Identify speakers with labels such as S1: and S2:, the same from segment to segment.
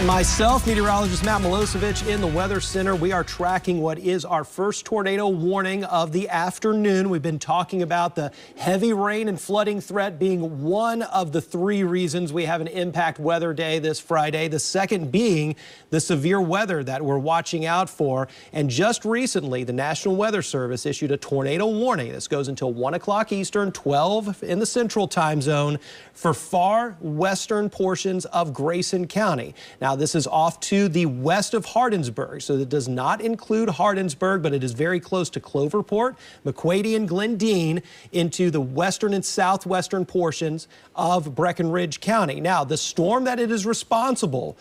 S1: Myself, meteorologist Matt Milosevic in the Weather Center. We are tracking what is our first tornado warning of the afternoon. We've been talking about the heavy rain and flooding threat being one of the three reasons we have an impact weather day this Friday. The second being the severe weather that we're watching out for. And just recently, the National Weather Service issued a tornado warning. This goes until 1 o'clock Eastern, 12 in the Central Time Zone for far western portions of Grayson County. Now, this is off to the west of Hardinsburg, so it does not include Hardinsburg, but it is very close to Cloverport, McQuady, and Glendine into the western and southwestern portions of Breckinridge County. Now, the storm that it is responsible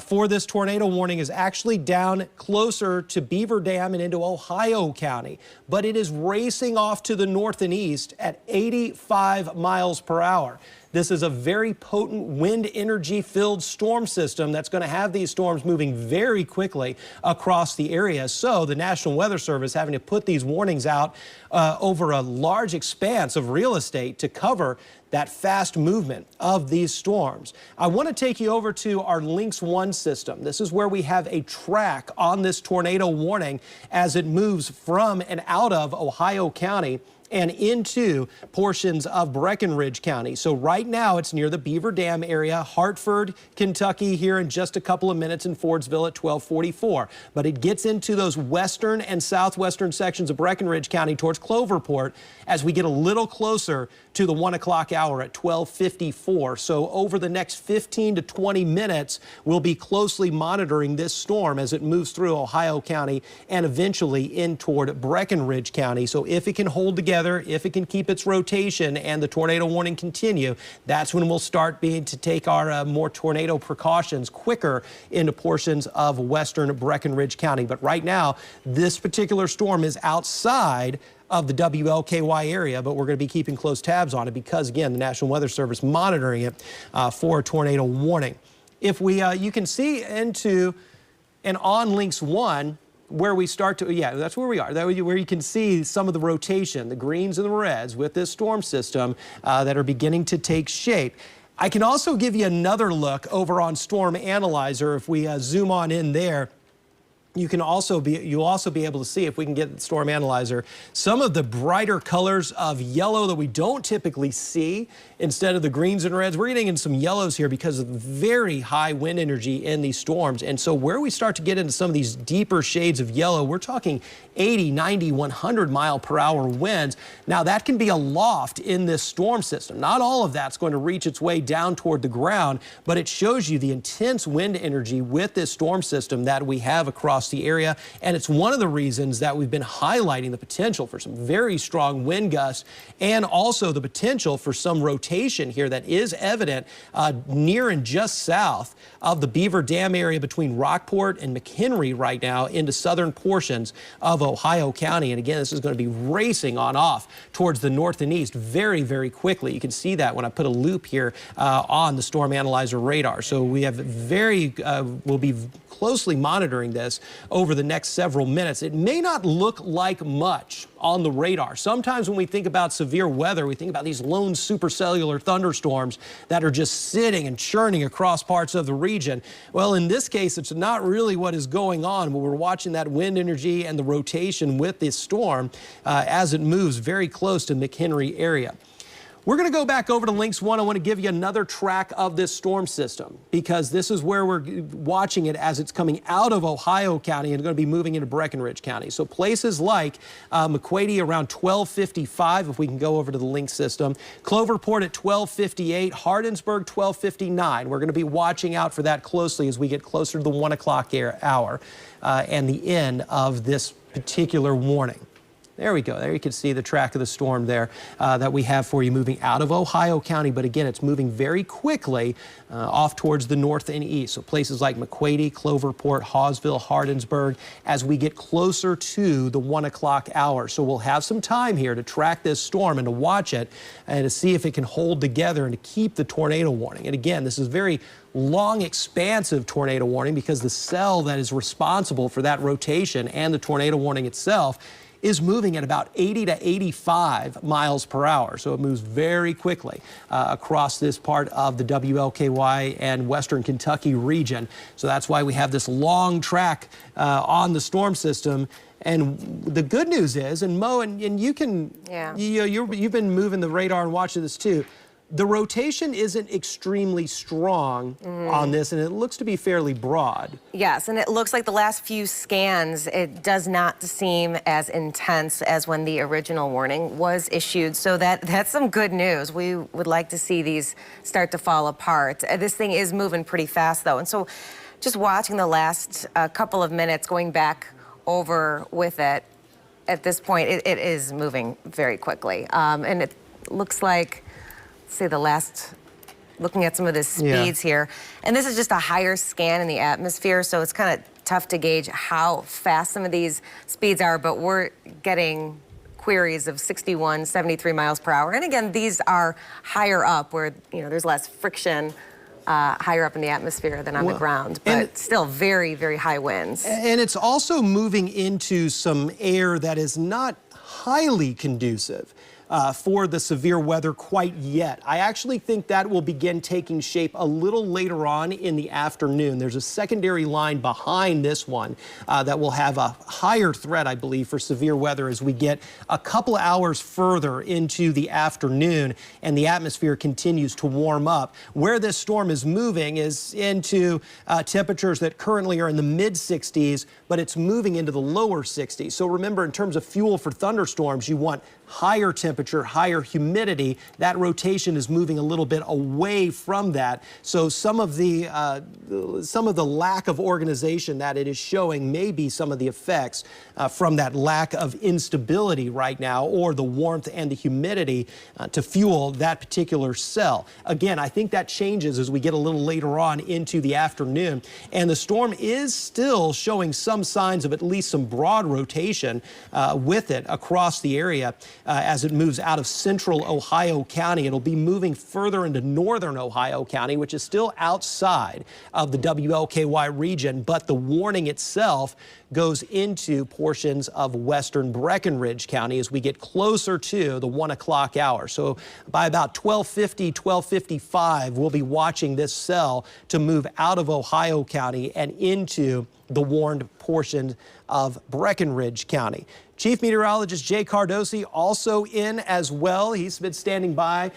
S1: for this tornado warning is actually down closer to Beaver Dam and into Ohio County, but it is racing off to the north and east at 85 miles per hour. This is a very potent wind energy filled storm system that's going to have these storms moving very quickly across the area. So the National Weather Service having to put these warnings out over a large expanse of real estate to cover that fast movement of these storms. I want to take you over to our Lynx 1 system. This is where we have a track on this tornado warning as it moves from and out of Ohio County and into portions of Breckinridge County. So right now it's near the Beaver Dam area, Hartford, Kentucky here in just a couple of minutes, in Fordsville at 12:44. But it gets into those western and southwestern sections of Breckinridge County towards Cloverport as we get a little closer to the 1 o'clock hour at 12:54. So over the next 15 to 20 minutes, we'll be closely monitoring this storm as it moves through Ohio County and eventually in toward Breckinridge County. So if it can hold together, if it can keep its rotation and the tornado warning continue, that's when we'll start being to take our more tornado precautions quicker into portions of western Breckinridge County. But right now, this particular storm is outside of the WLKY area, but we're going to be keeping close tabs on it because, again, the National Weather Service monitoring it for a tornado warning. If we, you can see into and on Lynx 1, where we start to, yeah, that's where we are, where you can see some of the rotation, the greens and the reds with this storm system that are beginning to take shape. I can also give you another look over on Storm Analyzer. If we zoom on in there, you'll also be able to see, if we can get the Storm Analyzer, some of the brighter colors of yellow that we don't typically see instead of the greens and reds. We're getting in some yellows here because of very high wind energy in these storms. And so where we start to get into some of these deeper shades of yellow, we're talking 80, 90, 100 mile per hour winds. Now that can be aloft in this storm system. Not all of that's going to reach its way down toward the ground, but it shows you the intense wind energy with this storm system that we have across the area. And it's one of the reasons that we've been highlighting the potential for some very strong wind gusts and also the potential for some rotation here that is evident near and just south of the Beaver Dam area between Rockport and McHenry right now into southern portions of Ohio County. And again, this is going to be racing on off towards the north and east very, very quickly. You can see that when I put a loop here on the Storm Analyzer radar. So we have we'll be closely monitoring this over the next several minutes. It may not look like much on the radar. Sometimes when we think about severe weather, we think about these lone supercellular thunderstorms that are just sitting and churning across parts of the region. Well, in this case, it's not really what is going on. But we're watching that wind energy and the rotation with this storm as it moves very close to McHenry area. We're going to go back over to Lynx 1. I want to give you another track of this storm system because this is where we're watching it as it's coming out of Ohio County and going to be moving into Breckinridge County. So places like McQuady around 12:55, if we can go over to the Lynx system, Cloverport at 12:58, Hardinsburg 12:59. We're going to be watching out for that closely as we get closer to the 1 o'clock hour and the end of this particular warning. There we go. There you can see the track of the storm there that we have for you moving out of Ohio County. But again, it's moving very quickly off towards the north and east. So places like McQuady, Cloverport, Hawesville, Hardinsburg, as we get closer to the 1 o'clock hour. So we'll have some time here to track this storm and to watch it and to see if it can hold together and to keep the tornado warning. And again, this is very long, expansive tornado warning because the cell that is responsible for that rotation and the tornado warning itself is moving at about 80 to 85 miles per hour. So it moves very quickly across this part of the WLKY and Western Kentucky region. So that's why we have this long track on the storm system. And the good news is, and Mo, and you can, you've been moving the radar and watching this too. The rotation isn't extremely strong on this, and it looks to be fairly broad.
S2: Yes, and it looks like the last few scans, it does not seem as intense as when the original warning was issued. So that's some good news. We would like to see these start to fall apart. This thing is moving pretty fast, though. And so just watching the last couple of minutes, going back over with it, at this point, it is moving very quickly. And it looks like, say the last, looking at some of the speeds here, and this is just a higher scan in the atmosphere, so it's kind of tough to gauge how fast some of these speeds are, but we're getting queries of 61, 73 miles per hour. And again, these are higher up where, you know, there's less friction higher up in the atmosphere than on the ground, but still very, very high winds.
S1: And it's also moving into some air that is not highly conducive for the severe weather quite yet. I actually think that will begin taking shape a little later on in the afternoon. There's a secondary line behind this one that will have a higher threat, I believe, for severe weather as we get a couple of hours further into the afternoon and the atmosphere continues to warm up. Where this storm is moving is into temperatures that currently are in the mid-60s, but it's moving into the lower 60s. So remember, in terms of fuel for thunderstorms, you want higher temperature, higher humidity. That rotation is moving a little bit away from that. So some of the lack of organization that it is showing may be some of the effects from that lack of instability right now, or the warmth and the humidity to fuel that particular cell. Again, I think that changes as we get a little later on into the afternoon. And the storm is still showing some signs of at least some broad rotation with it across the area. As it moves out of central Ohio County, it'll be moving further into northern Ohio County, which is still outside of the WLKY region, but the warning itself goes into portions of western Breckinridge County as we get closer to the 1 o'clock hour. So by about 12:50, 12:55, we'll be watching this cell to move out of Ohio County and into the warned portion of Breckinridge County. Chief Meteorologist Jay Cardosi also in as well. He's been standing by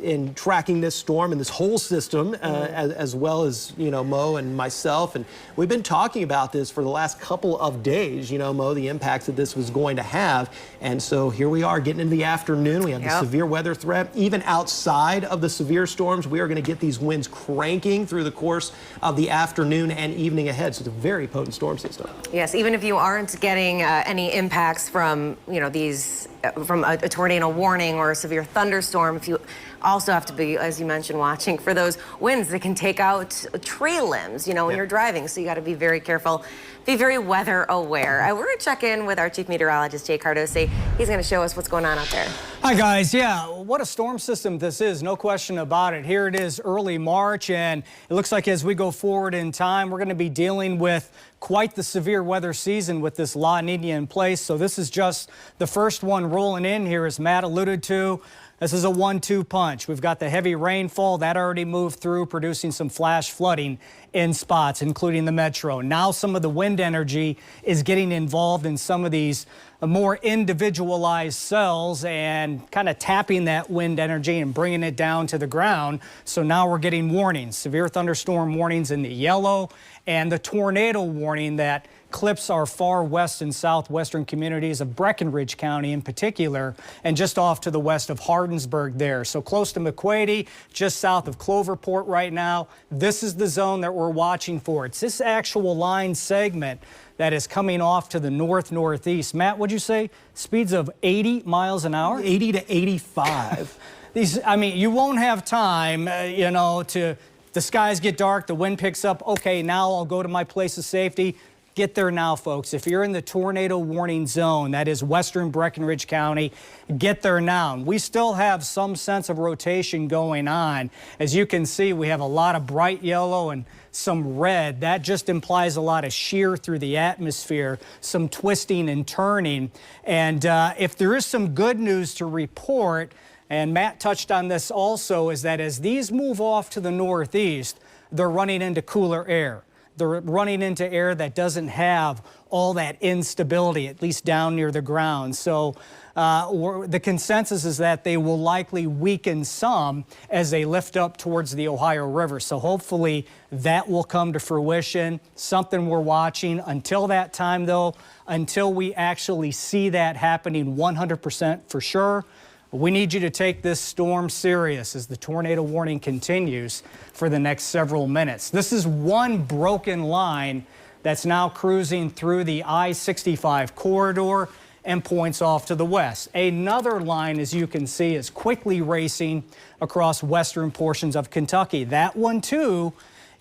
S1: in tracking this storm and this whole system, as well as, you know, Mo and myself. And we've been talking about this for the last couple of days, you know, Mo, the impacts that this was going to have. And so here we are getting into the afternoon. We have the severe weather threat. Even outside of the severe storms, we are going to get these winds cranking through the course of the afternoon and evening ahead. So it's a very potent storm system.
S2: Yes, even if you aren't getting any impacts from, you know, these from a tornado warning or a severe thunderstorm, if you also have to be, as you mentioned, watching for those winds that can take out tree limbs, you know, when you're driving. So you got to be very careful, be very weather aware. We're going to check in with our chief meteorologist, Jay Cardosi. He's going to show us what's going on out there.
S3: Hi, guys. Yeah, what a storm system this is, no question about it. Here it is early March, and it looks like as we go forward in time, we're going to be dealing with quite the severe weather season with this La Nina in place. So this is just the first one rolling in here, as Matt alluded to. This is a 1-2 punch. We've got the heavy rainfall that already moved through, producing some flash flooding in spots, including the metro. Now some of the wind energy is getting involved in some of these more individualized cells and kind of tapping that wind energy and bringing it down to the ground. So now we're getting warnings, severe thunderstorm warnings in the yellow, and the tornado warning that clips our far west and southwestern communities of Breckinridge County in particular, and just off to the west of Hardinsburg there. So close to McQuady, just south of Cloverport right now. This is the zone that we're watching for. It's this actual line segment that is coming off to the north-northeast. Matt, what'd you say? Speeds of 80 miles an hour?
S1: 80 to 85.
S3: These, I mean, you won't have time, you know, the skies get dark, the wind picks up. Okay, now I'll go to my place of safety. Get there now, folks. If you're in the tornado warning zone, that is western Breckenridge County, get there now. We still have some sense of rotation going on. As you can see, we have a lot of bright yellow and some red. That just implies a lot of shear through the atmosphere, some twisting and turning. And if there is some good news to report, and Matt touched on this also, is that as these move off to the northeast, they're running into cooler air. They're running into air that doesn't have all that instability, at least down near the ground. So the consensus is that they will likely weaken some as they lift up towards the Ohio River. So hopefully that will come to fruition, something we're watching. Until that time, though, until we actually see that happening 100% for sure, we need you to take this storm serious as the tornado warning continues for the next several minutes. This is one broken line that's now cruising through the I-65 corridor and points off to the west. Another line, as you can see, is quickly racing across western portions of Kentucky. That one, too,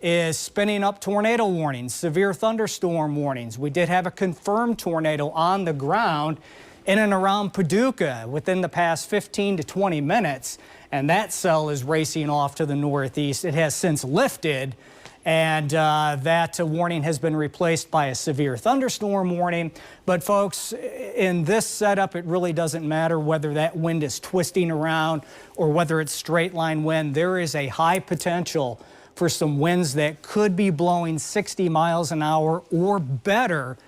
S3: is spinning up tornado warnings, severe thunderstorm warnings. We did have a confirmed tornado on the ground in and around Paducah within the past 15 to 20 minutes, and that cell is racing off to the northeast. It has since lifted, and that warning has been replaced by a severe thunderstorm warning. But folks, in this setup, it really doesn't matter whether that wind is twisting around or whether it's straight line wind. There is a high potential for some winds that could be blowing 60 miles an hour or better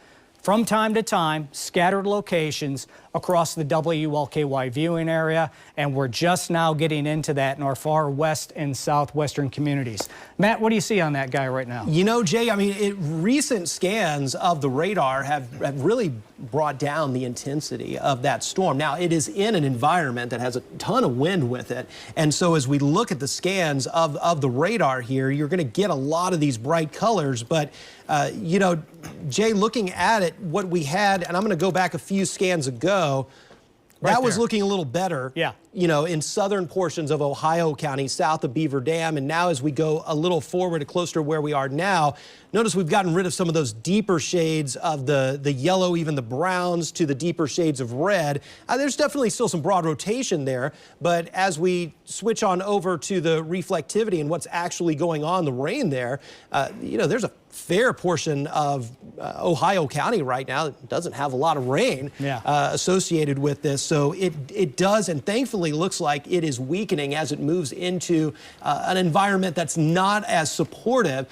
S3: from time to time, scattered locations across the WLKY viewing area, and we're just now getting into that in our far west and southwestern communities. Matt, what do you see on that guy right now?
S1: You know, Jay, I mean, recent scans of the radar have really brought down the intensity of that storm. Now, it is in an environment that has a ton of wind with it, and so as we look at the scans of the radar here, you're going to get a lot of these bright colors, but you know, Jay, looking at it, what we had, and I'm going to go back a few scans ago, that was looking a little better, you know, in southern portions of Ohio County, south of Beaver Dam. And now as we go a little forward, closer to where we are now, notice we've gotten rid of some of those deeper shades of the yellow, even the browns, to the deeper shades of red. There's definitely still some broad rotation there, but as we switch on over to the reflectivity and what's actually going on, the rain there, you know, there's a fair portion of Ohio County right now that doesn't have a lot of rain associated with this. So it does, and thankfully looks like it is weakening as it moves into an environment that's not as supportive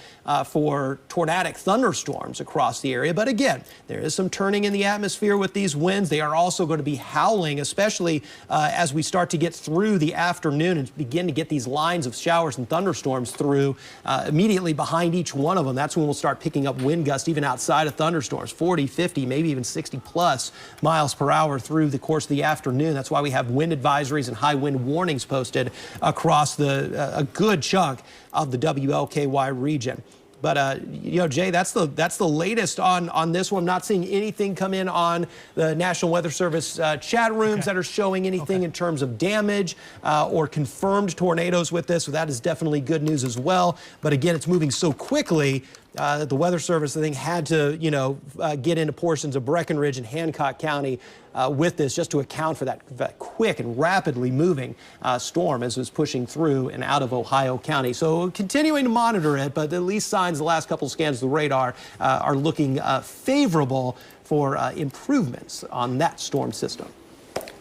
S1: for tornadic thunderstorms across the area. But again, there is some turning in the atmosphere with these winds. They are also going to be howling, especially as we start to get through the afternoon and begin to get these lines of showers and thunderstorms through immediately behind each one of them. That's when we'll start picking up wind gusts even outside of thunderstorms, 40, 50, maybe even 60 plus miles per hour through the course of the afternoon. That's why we have wind advisories and high wind warnings posted across a good chunk of the WLKY region. But, you know, Jay, that's the latest on this one. I'm not seeing anything come in on the National Weather Service chat rooms that are showing anything in terms of damage or confirmed tornadoes with this. So that is definitely good news as well. But again, it's moving so quickly that the Weather Service, I think, had to, you know, get into portions of Breckenridge and Hancock County with this just to account for that quick and rapidly moving storm as it's pushing through and out of Ohio County. So continuing to monitor it, but at least signs the last couple of scans of the radar are looking favorable for improvements on that storm system.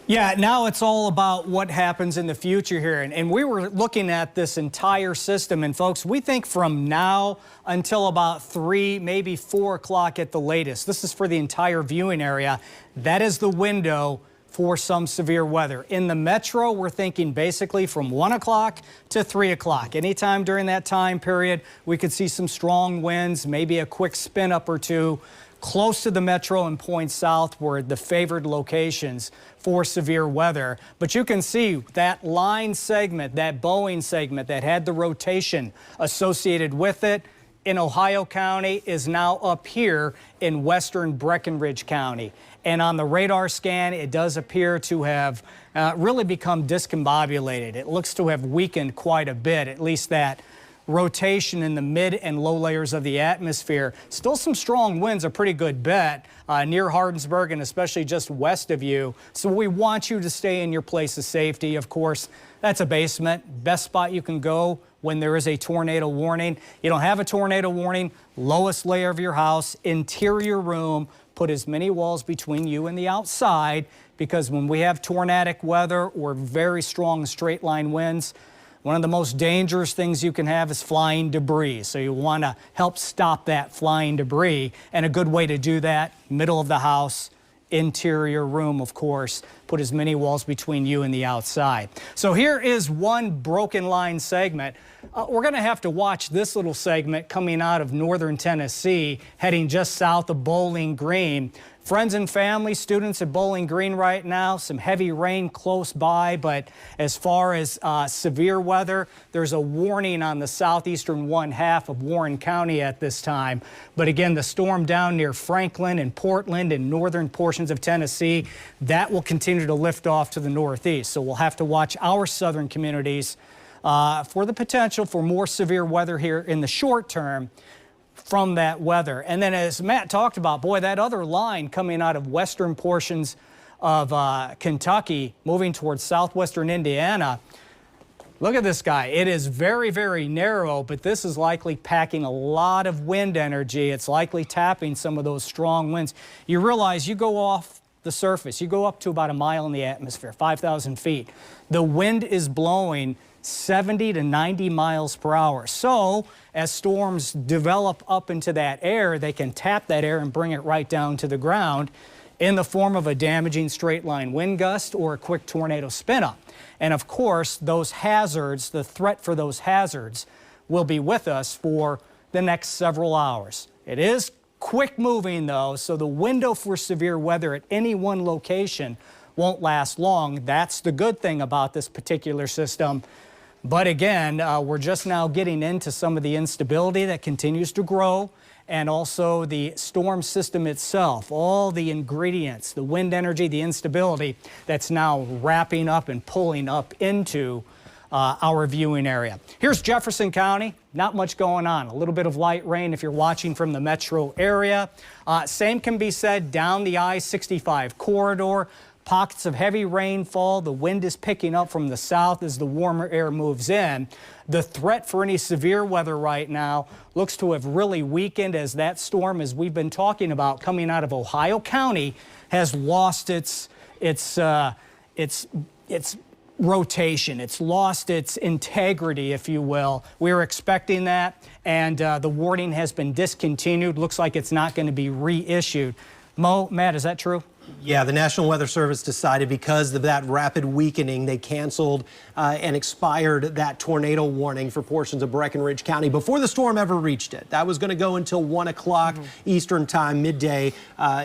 S3: Yeah, now it's all about what happens in the future here. And we were looking at this entire system. And folks, we think from now until about 3, maybe 4 o'clock at the latest. This is for the entire viewing area. That is the window for some severe weather. In the metro, we're thinking basically from 1 o'clock to 3 o'clock. Anytime during that time period, we could see some strong winds, maybe a quick spin up or two. Close to the metro and points south were the favored locations for severe weather. But you can see that line segment, that Boeing segment that had the rotation associated with it in Ohio County is now up here in western Breckenridge County. And on the radar scan, it does appear to have really become discombobulated. It looks to have weakened quite a bit, at least that rotation in the mid and low layers of the atmosphere. Still some strong winds, a pretty good bet near Hardinsburg and especially just west of you. So we want you to stay in your place of safety. Of course, that's a basement. Best spot you can go when there is a tornado warning. You don't have a tornado warning, lowest layer of your house, interior room. Put as many walls between you and the outside, because when we have tornadic weather or very strong straight line winds, one of the most dangerous things you can have is flying debris. So you want to help stop that flying debris. And a good way to do that, middle of the house, interior room, of course. Put as many walls between you and the outside. So here is one broken line segment. We're going to have to watch this little segment coming out of northern Tennessee, heading just south of Bowling Green. Friends and family, students at Bowling Green right now, some heavy rain close by, but as far as severe weather, there's a warning on the southeastern one half of Warren County at this time. But again, the storm down near Franklin and Portland and northern portions of Tennessee, that will continue to lift off to the northeast. So we'll have to watch our southern communities for the potential for more severe weather here in the short term from that weather. And then as Matt talked about, boy, that other line coming out of western portions of Kentucky moving towards southwestern Indiana. Look at this guy. It is very, very narrow, but this is likely packing a lot of wind energy. It's likely tapping some of those strong winds. You realize you go off the surface, you go up to about a mile in the atmosphere, 5,000 feet. The wind is blowing 70 to 90 miles per hour. So as storms develop up into that air, they can tap that air and bring it right down to the ground in the form of a damaging straight line wind gust or a quick tornado spin up. And of course, those hazards, the threat for those hazards will be with us for the next several hours. It is quick moving though, so the window for severe weather at any one location won't last long. That's the good thing about this particular system. But again, we're just now getting into some of the instability that continues to grow, and also the storm system itself, all the ingredients, the wind energy, the instability that's now wrapping up and pulling up into our viewing area. Here's Jefferson County. Not much going on. A little bit of light rain if you're watching from the metro area. Same can be said down the I-65 corridor. Pockets of heavy rainfall. The wind is picking up from the south as the warmer air moves in. The threat for any severe weather right now looks to have really weakened as that storm, as we've been talking about, coming out of Ohio County, has lost its rotation. It's lost its integrity, if you will. We were expecting that, and the warning has been discontinued. Looks like it's not going to be reissued. Mo, Matt, is that true?
S1: Yeah, the National Weather Service decided because of that rapid weakening, they canceled and expired that tornado warning for portions of Breckinridge County before the storm ever reached it. That was going to go until 1 o'clock Eastern time, midday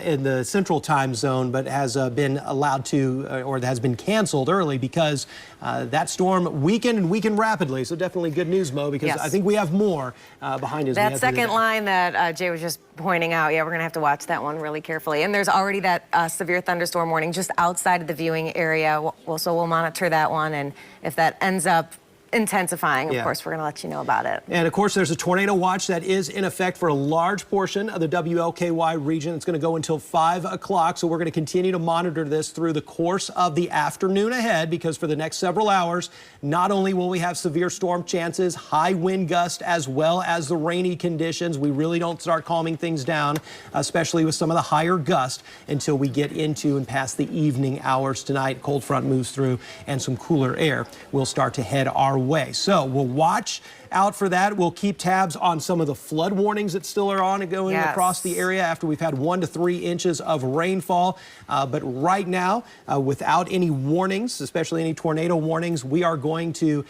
S1: in the central time zone, but has been allowed to, or has been canceled early because that storm weakened and weakened rapidly. So definitely good news, Mo, because
S2: Yes.
S1: I think we have more behind us.
S2: That second line that Jay was just pointing out, yeah, we're going to have to watch that one really carefully. And there's already that severe thunderstorm warning just outside of the viewing area. So we'll monitor that one. And if that ends up intensifying, of course, we're going to let you know about it.
S1: And of course, there's a tornado watch that is in effect for a large portion of the WLKY region. It's going to go until 5 o'clock. So we're going to continue to monitor this through the course of the afternoon ahead, because for the next several hours, not only will we have severe storm chances, high wind gust, as well as the rainy conditions. We really don't start calming things down, especially with some of the higher gust, until we get into and past the evening hours tonight. Cold front moves through and some cooler air will start to head our way. So we'll watch out for that. We'll keep tabs on some of the flood warnings that still are on and going across the area after we've had 1 to 3 inches of rainfall. But right now, without any warnings, especially any tornado warnings, we are going to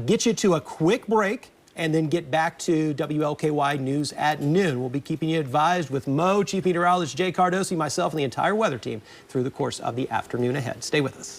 S1: get you to a quick break and then get back to WLKY News at noon. We'll be keeping you advised with Mo, Chief Meteorologist Jay Cardosi, myself, and the entire weather team through the course of the afternoon ahead. Stay with us.